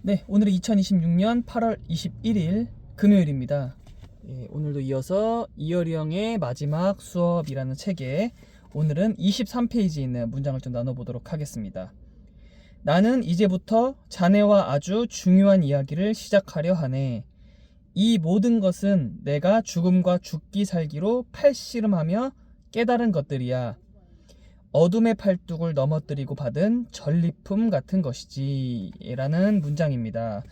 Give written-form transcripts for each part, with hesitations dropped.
네, 오늘은 2026년 8월 21일 금요일입니다. 예, 오늘도 이어서 이어령의 마지막 수업이라는 책에 오늘은 23페이지에 있는 문장을 좀 나눠보도록 하겠습니다. 나는 이제부터 자네와 아주 중요한 이야기를 시작하려 하네. 이 모든 것은 내가 죽음과 죽기 살기로 팔씨름하며 깨달은 것들이야. 어둠의 팔뚝을 넘어뜨리고 받은 전리품 같은 것이지 라는 문장입니다.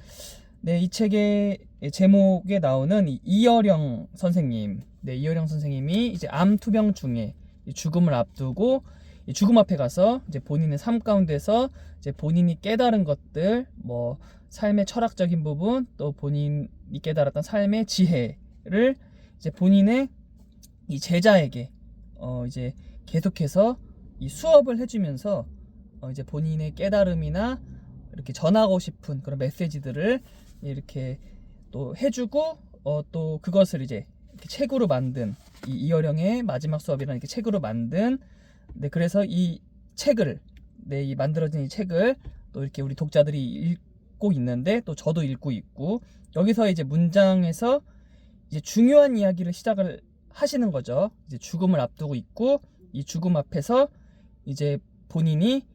네, 이 책의 제목에 나오는 이어령 선생님, 이어령 선생님이 이제 암 투병 중에 죽음을 앞두고 죽음 앞에 가서 이제 본인의 삶 가운데서 이제 본인이 깨달은 것들, 뭐 삶의 철학적인 부분, 또 본인이 깨달았던 삶의 지혜를 이제 본인의 이 제자에게 이제 계속해서 이 수업을 해주면서 이제 본인의 깨달음이나 이렇게 전하고 싶은 그런 메시지들을 이렇게 또 해주고 또 그것을 이제 이렇게 책으로 만든 이 이어령의 마지막 수업이라는 이렇게 책으로 만든 그래서 이 책을 이 만들어진 이 책을 또 이렇게 우리 독자들이 읽고 있는데 또 저도 읽고 있고 여기서 이제 문장에서 이제 중요한 이야기를 시작을 하시는 거죠. 이제 죽음을 앞두고 있고 이 죽음 앞에서 이제 본인이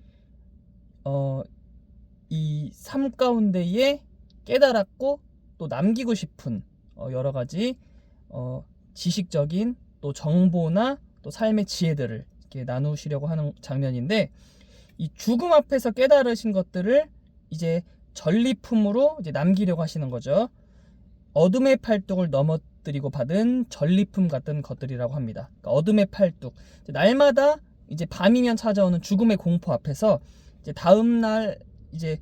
이 삶 가운데에 깨달았고 또 남기고 싶은 여러 가지 지식적인 또 정보나 또 삶의 지혜들을 이렇게 나누시려고 하는 장면인데 이 죽음 앞에서 깨달으신 것들을 이제 전리품으로 이제 남기려고 하시는 거죠. 어둠의 팔뚝을 넘어뜨리고 받은 전리품 같은 것들이라고 합니다. 그러니까 어둠의 팔뚝, 날마다 이제 밤이면 찾아오는 죽음의 공포 앞에서 이제 다음 날 이제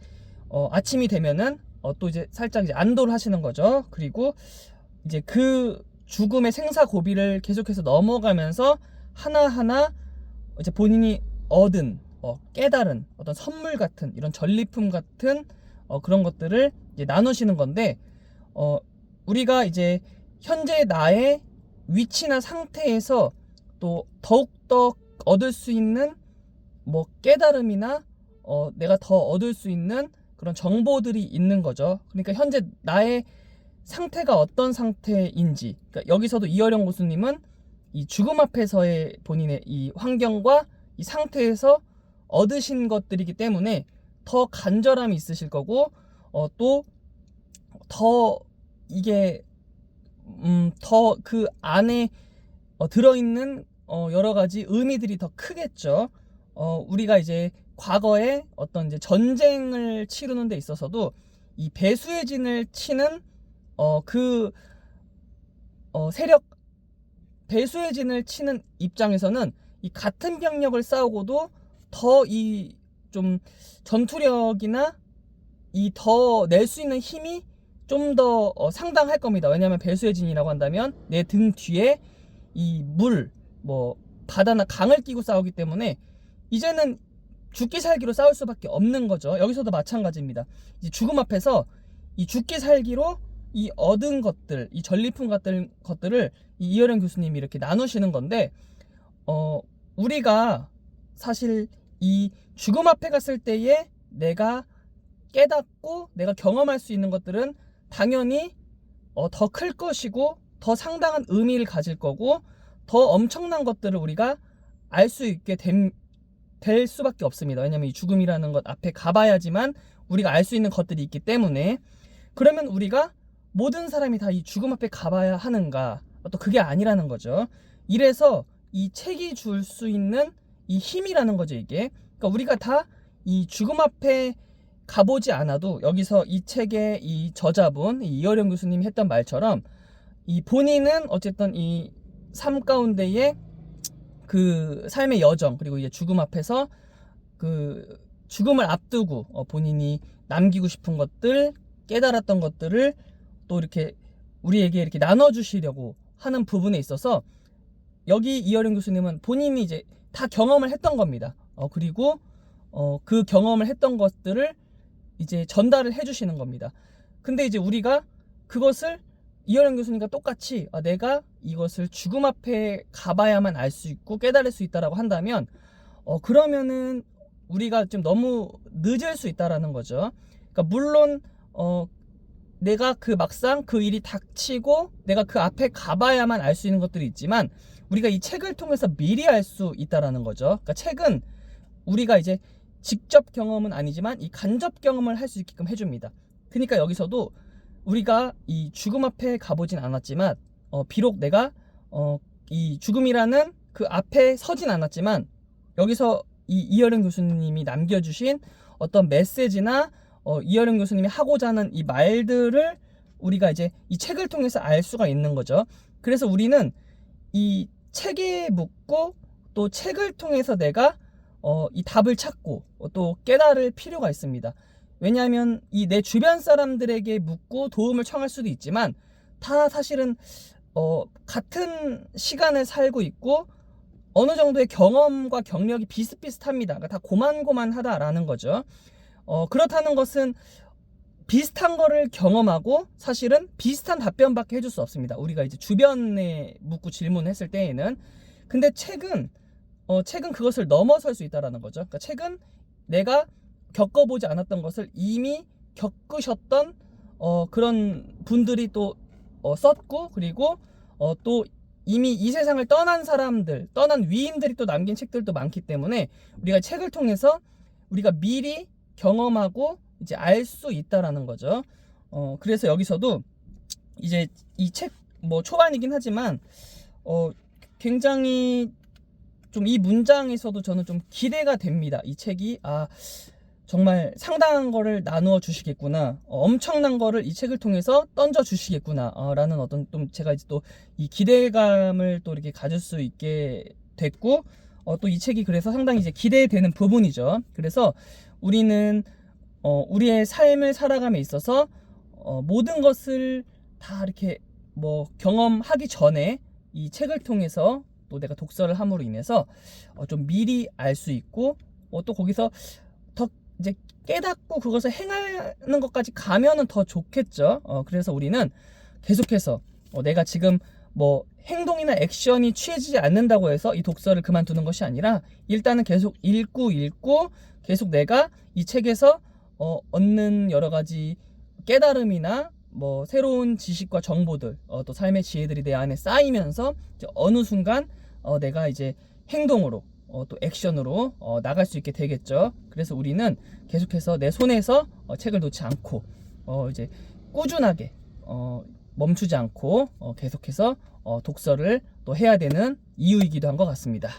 아침이 되면은 또 이제 살짝 이제 안도를 하시는 거죠. 그리고 이제 그 죽음의 생사 고비를 계속해서 넘어가면서 하나하나 이제 본인이 얻은 깨달은 어떤 선물 같은 이런 전리품 같은 그런 것들을 이제 나누시는 건데 우리가 이제 현재 나의 위치나 상태에서 또 더욱더 얻을 수 있는 뭐 깨달음이나 내가 더 얻을 수 있는 그런 정보들이 있는 거죠. 그러니까 현재 나의 상태가 어떤 상태인지, 그러니까 여기서도 이어령 교수님은 이 죽음 앞에서의 본인의 이 환경과 이 상태에서 얻으신 것들이기 때문에 더 간절함이 있으실 거고 또 더 이게 더 그 안에 들어있는 여러 가지 의미들이 더 크겠죠. 우리가 이제 과거에 어떤 이제 전쟁을 치르는 데 있어서도 이 배수의 진을 치는 그 세력 배수의 진을 치는 입장에서는 이 같은 병력을 싸우고도 더 이 좀 전투력이나 이 더 낼 수 있는 힘이 좀 더 상당할 겁니다. 왜냐하면 배수의 진이라고 한다면 내 등 뒤에 이 물, 뭐 바다나 강을 끼고 싸우기 때문에 이제는 죽기 살기로 싸울 수밖에 없는 거죠. 여기서도 마찬가지입니다. 이제 죽음 앞에서 이 죽기 살기로 이 얻은 것들, 이 전리품 같은 것들을 이 이어령 교수님이 이렇게 나누시는 건데 우리가 사실 이 죽음 앞에 갔을 때에 내가 깨닫고 내가 경험할 수 있는 것들은 당연히 더 클 것이고 더 상당한 의미를 가질 거고 더 엄청난 것들을 우리가 알 수 있게 될 수밖에 없습니다. 왜냐하면 이 죽음이라는 것 앞에 가봐야지만 우리가 알 수 있는 것들이 있기 때문에 그러면 우리가 모든 사람이 다 이 죽음 앞에 가봐야 하는가? 또 그게 아니라는 거죠. 이래서 이 책이 줄 수 있는 이 힘이라는 거죠, 이게. 그러니까 우리가 다 이 죽음 앞에 가보지 않아도 여기서 이 책의 이 저자분, 이어령 교수님이 했던 말처럼 이 본인은 어쨌든 이 삶 가운데에 그 삶의 여정 그리고 이제 죽음 앞에서 그 죽음을 앞두고 본인이 남기고 싶은 것들, 깨달았던 것들을 또 이렇게 우리에게 이렇게 나눠주시려고 하는 부분에 있어서 여기 이어령 교수님은 본인이 이제 다 경험을 했던 겁니다. 그리고 그 경험을 했던 것들을 이제 전달을 해주시는 겁니다. 근데 이제 우리가 그것을 이어령 교수님과 똑같이 내가 이것을 죽음 앞에 가봐야만 알 수 있고 깨달을 수 있다라고 한다면 그러면은 우리가 좀 너무 늦을 수 있다라는 거죠. 그러니까 물론 내가 그 막상 그 일이 닥치고 내가 그 앞에 가봐야만 알 수 있는 것들이 있지만 우리가 이 책을 통해서 미리 알 수 있다라는 거죠. 그러니까 책은 우리가 이제 직접 경험은 아니지만 이 간접 경험을 할 수 있게끔 해줍니다. 그러니까 여기서도 우리가 이 죽음 앞에 가보진 않았지만 비록 내가 이 죽음이라는 그 앞에 서진 않았지만 여기서 이 이어령 교수님이 남겨주신 어떤 메시지나 이어령 교수님이 하고자 하는 이 말들을 우리가 이제 이 책을 통해서 알 수가 있는 거죠. 그래서 우리는 이 책에 묻고 또 책을 통해서 내가 이 답을 찾고 또 깨달을 필요가 있습니다. 왜냐하면 이 내 주변 사람들에게 묻고 도움을 청할 수도 있지만 다 사실은 같은 시간을 살고 있고 어느 정도의 경험과 경력이 비슷비슷합니다. 그러니까 다 고만고만하다라는 거죠. 그렇다는 것은 비슷한 거를 경험하고 사실은 비슷한 답변밖에 해줄 수 없습니다. 우리가 이제 주변에 묻고 질문했을 때에는. 근데 책은 그것을 넘어설 수 있다라는 거죠. 그러니까 책은 내가 겪어보지 않았던 것을 이미 겪으셨던 그런 분들이 또 썼고 그리고 또 이미 이 세상을 떠난 사람들, 떠난 위인들이 또 남긴 책들도 많기 때문에 우리가 책을 통해서 우리가 미리 경험하고 이제 알 수 있다라는 거죠. 그래서 여기서도 이제 이 책 뭐 초반이긴 하지만 굉장히 좀 이 문장에서도 저는 좀 기대가 됩니다. 이 책이 정말 상당한 거를 나누어 주시겠구나, 엄청난 거를 이 책을 통해서 던져 주시겠구나 라는 어떤 좀 제가 이제 또 이 기대감을 또 이렇게 가질 수 있게 됐고 또 이 책이 그래서 상당히 이제 기대되는 부분이죠. 그래서 우리는 우리의 삶을 살아감에 있어서 모든 것을 다 이렇게 뭐 경험하기 전에 이 책을 통해서 또 내가 독서를 함으로 인해서 좀 미리 알 수 있고 또 거기서 더 이제 깨닫고 그것을 행하는 것까지 가면은 더 좋겠죠. 그래서 우리는 계속해서 내가 지금 뭐 행동이나 액션이 취해지지 않는다고 해서 이 독서를 그만두는 것이 아니라 일단은 계속 읽고 계속 내가 이 책에서 얻는 여러 가지 깨달음이나 뭐 새로운 지식과 정보들 또 삶의 지혜들이 내 안에 쌓이면서 이제 어느 순간 내가 이제 행동으로 또 액션으로 나갈 수 있게 되겠죠. 그래서 우리는 계속해서 내 손에서 책을 놓지 않고 이제 꾸준하게 멈추지 않고 계속해서 독서를 또 해야 되는 이유이기도 한 것 같습니다.